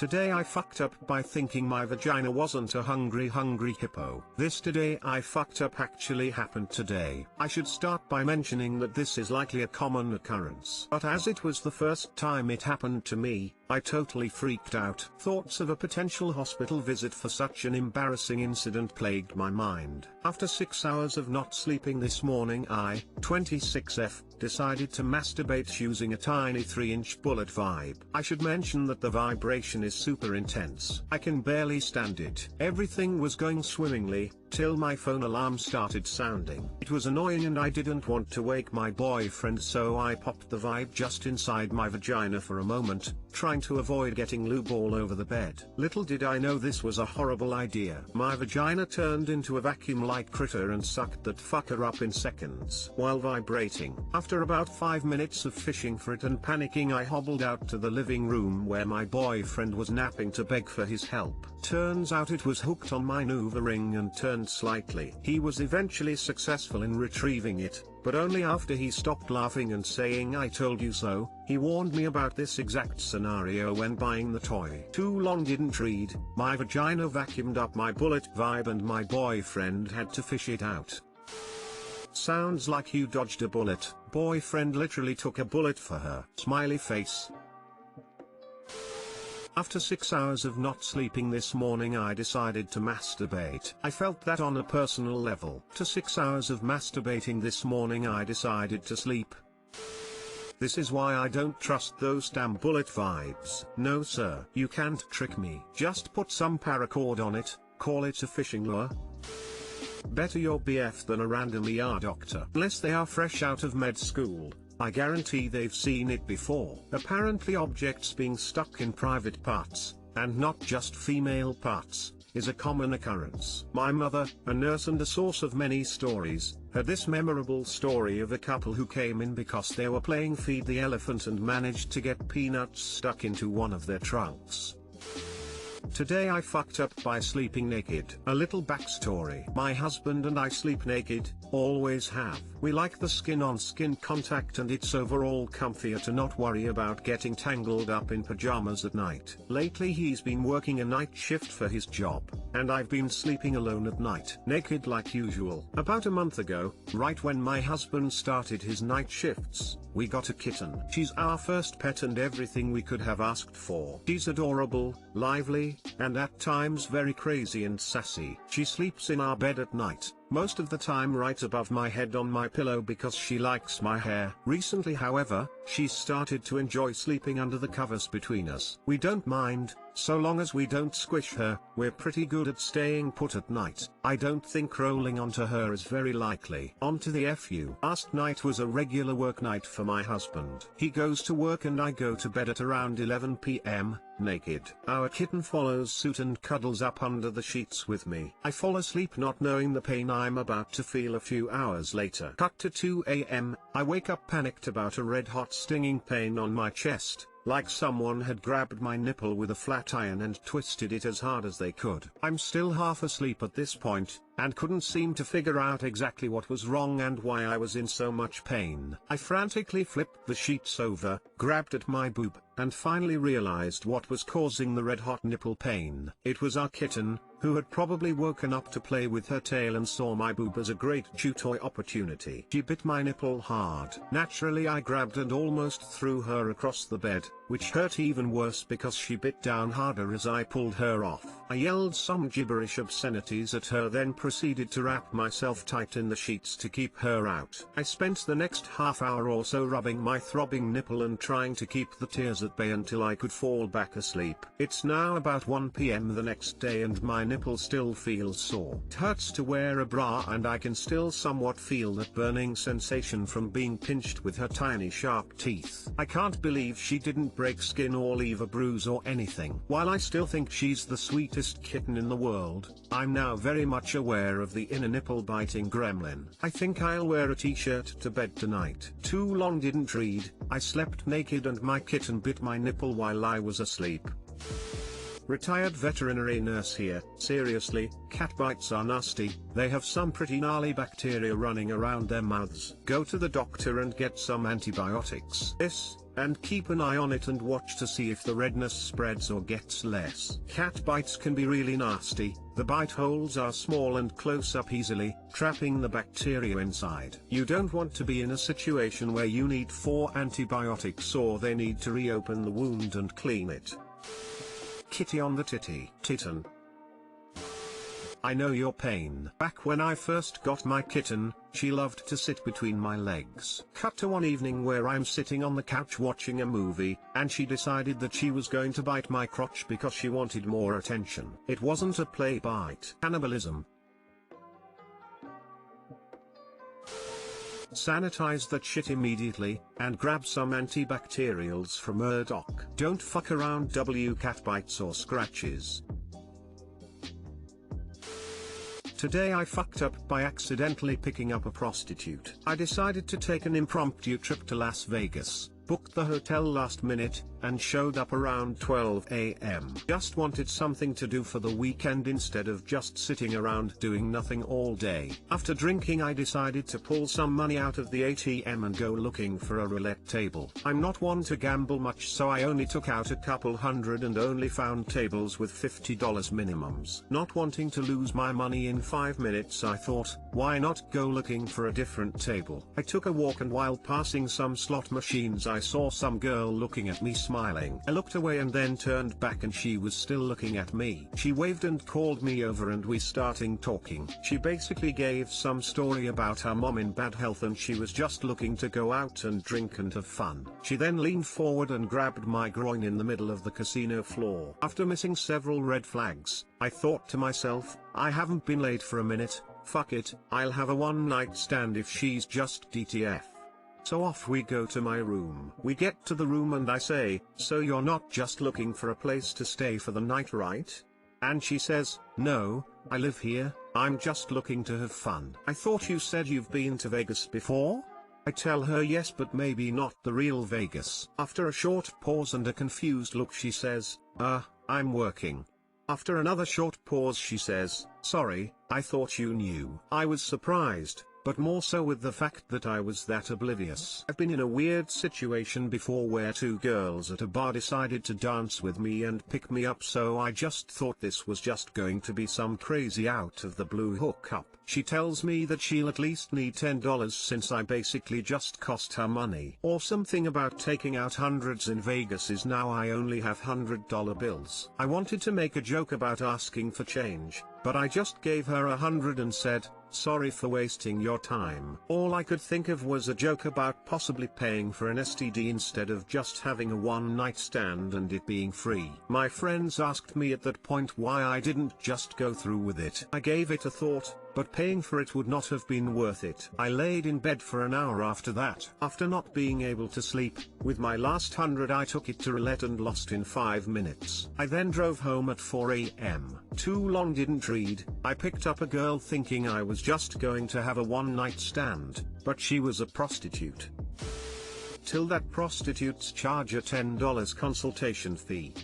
Today I fucked up by thinking my vagina wasn't a hungry hippo. This today I fucked up actually happened today. I should start by mentioning that this is likely a common occurrence. But as it was the first time it happened to me, I totally freaked out. Thoughts of a potential hospital visit for such an embarrassing incident plagued my mind. After 6 hours of not sleeping this morning I, 26F, decided to masturbate using a tiny 3-inch bullet vibe. I should mention that the vibration is super intense. I can barely stand it. Everything was going swimmingly, till my phone alarm started sounding. It was annoying and I didn't want to wake my boyfriend, so I popped the vibe just inside my vagina for a moment, trying to avoid getting lube all over the bed. Little did I know this was a horrible idea. My vagina turned into a vacuum-like critter and sucked that fucker up in seconds while vibrating. After about 5 minutes of fishing for it and panicking, I hobbled out to the living room where my boyfriend was napping to beg for his help. Turns out it was hooked on my Nuva ring and turned slightly. He was eventually successful in retrieving it, but only after he stopped laughing and saying "I told you so." He warned me about this exact scenario when buying the toy. Too long didn't read, my vagina vacuumed up my bullet vibe and my boyfriend had to fish it out. Sounds like you dodged a bullet. Boyfriend literally took a bullet for her. Smiley face. After 6 hours of not sleeping this morning I decided to masturbate. I felt that on a personal level. After 6 hours of masturbating this morning I decided to sleep. This is why I don't trust those damn bullet vibes. No sir, you can't trick me. Just put some paracord on it, call it a fishing lure. Better your BF than a random ER doctor. Unless they are fresh out of med school, I guarantee they've seen it before. Apparently objects being stuck in private parts, and not just female parts, is a common occurrence. My mother, a nurse and a source of many stories, had this memorable story of a couple who came in because they were playing feed the elephant and managed to get peanuts stuck into one of their trunks. Today I fucked up by sleeping naked. A little backstory. My husband and I sleep naked, always have. We like the skin-on-skin contact and it's overall comfier to not worry about getting tangled up in pajamas at night. Lately he's been working a night shift for his job, and I've been sleeping alone at night, naked like usual. About a month ago, right when my husband started his night shifts, we got a kitten. She's our first pet and everything we could have asked for. She's adorable, lively, and at times very crazy and sassy. She sleeps in our bed at night, most of the time right above my head on my pillow because she likes my hair. Recently however, she's started to enjoy sleeping under the covers between us. We don't mind, so long as we don't squish her. We're pretty good at staying put at night. I don't think rolling onto her is very likely. On to the FU. Last night was a regular work night for my husband. He goes to work and I go to bed at around 11 p.m, naked. Our kitten follows suit and cuddles up under the sheets with me. I fall asleep not knowing the pain I'm about to feel a few hours later. Cut to 2 a.m, I wake up panicked about a red-hot stinging pain on my chest, like someone had grabbed my nipple with a flat iron and twisted it as hard as they could. I'm still half asleep at this point, and couldn't seem to figure out exactly what was wrong and why I was in so much pain. I frantically flipped the sheets over, grabbed at my boob, and finally realized what was causing the red-hot nipple pain. It was our kitten, who had probably woken up to play with her tail and saw my boob as a great chew toy opportunity. She bit my nipple hard. Naturally I grabbed and almost threw her across the bed, which hurt even worse because she bit down harder as I pulled her off. I yelled some gibberish obscenities at her, then proceeded to wrap myself tight in the sheets to keep her out. I spent the next half hour or so rubbing my throbbing nipple and trying to keep the tears at bay until I could fall back asleep. It's now about 1 p.m. the next day and my nipple still feels sore. It hurts to wear a bra and I can still somewhat feel that burning sensation from being pinched with her tiny sharp teeth. I can't believe she didn't break skin or leave a bruise or anything. While I still think she's the sweetest kitten in the world, I'm now very much aware of the inner nipple biting gremlin. I think I'll wear a t-shirt to bed tonight. Too long didn't read, I slept naked and my kitten bit my nipple while I was asleep. Retired veterinary nurse here. Seriously, cat bites are nasty. They have some pretty gnarly bacteria running around their mouths. Go to the doctor and get some antibiotics. This and keep an eye on it and watch to see if the redness spreads or gets less. Cat bites can be really nasty. The bite holes are small and close up easily, trapping the bacteria inside. You don't want to be in a situation where you need 4 antibiotics or they need to reopen the wound and clean it. Kitty on the titty. Kitten. I know your pain. Back when I first got my kitten, she loved to sit between my legs. Cut to one evening where I'm sitting on the couch watching a movie, and she decided that she was going to bite my crotch because she wanted more attention. It wasn't a play bite. Cannibalism. Sanitize that shit immediately, and grab some antibacterials from Murdoch. Don't fuck around cat bites or scratches. Today I fucked up by accidentally picking up a prostitute. I decided to take an impromptu trip to Las Vegas, booked the hotel last minute, and showed up around 12 AM. Just wanted something to do for the weekend instead of just sitting around doing nothing all day. After drinking I decided to pull some money out of the ATM and go looking for a roulette table. I'm not one to gamble much, so I only took out a couple hundred and only found tables with $50 minimums. Not wanting to lose my money in 5 minutes, I thought, why not go looking for a different table? I took a walk, and while passing some slot machines I saw some girl looking at me smiling. I looked away and then turned back, and she was still looking at me. She waved and called me over and we starting talking. She basically gave some story about her mom in bad health and she was just looking to go out and drink and have fun. She then leaned forward and grabbed my groin in the middle of the casino floor. After missing several red flags, I thought to myself, I haven't been laid for a minute, fuck it, I'll have a one-night stand if she's just DTF. So off we go to my room. We get to the room and I say, so you're not just looking for a place to stay for the night, right? And she says, no, I live here, I'm just looking to have fun. I thought you said you've been to Vegas before? I tell her yes, but maybe not the real Vegas. After a short pause and a confused look she says, I'm working. After another short pause she says, sorry, I thought you knew. I was surprised, but more so with the fact that I was that oblivious. I've been in a weird situation before where 2 girls at a bar decided to dance with me and pick me up, so I just thought this was just going to be some crazy out of the blue hookup. She tells me that she'll at least need $10 since I basically just cost her money. Awesome thing about taking out hundreds in Vegas is now I only have $100 bills. I wanted to make a joke about asking for change, but I just gave her $100 and said, sorry for wasting your time. All I could think of was a joke about possibly paying for an STD instead of just having a one-night stand and it being free. My friends asked me at that point why I didn't just go through with it. I gave it a thought, but paying for it would not have been worth it. I laid in bed for an hour after that. After not being able to sleep, with my last 100 I took it to roulette and lost in 5 minutes. I then drove home at 4 AM. Too long didn't read. I picked up a girl thinking I was just going to have a one-night stand, but she was a prostitute. Till that prostitutes charge a $10 consultation fee.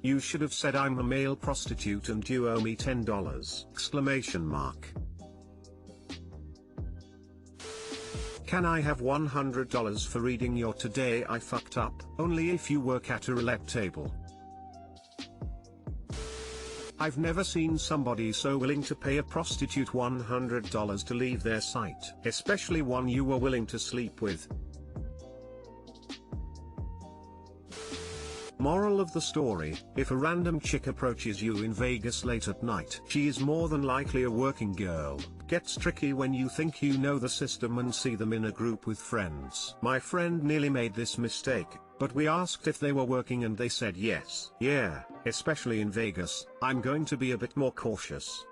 You should have said I'm a male prostitute and you owe me $10! Exclamation mark. Can I have $100 for reading your Today I Fucked Up? Only if you work at a roulette table. I've never seen somebody so willing to pay a prostitute $100 to leave their site, especially one you were willing to sleep with. Moral of the story, if a random chick approaches you in Vegas late at night, she is more than likely a working girl. Gets tricky when you think you know the system and see them in a group with friends. My friend nearly made this mistake, but we asked if they were working and they said yes. Yeah, especially in Vegas, I'm going to be a bit more cautious.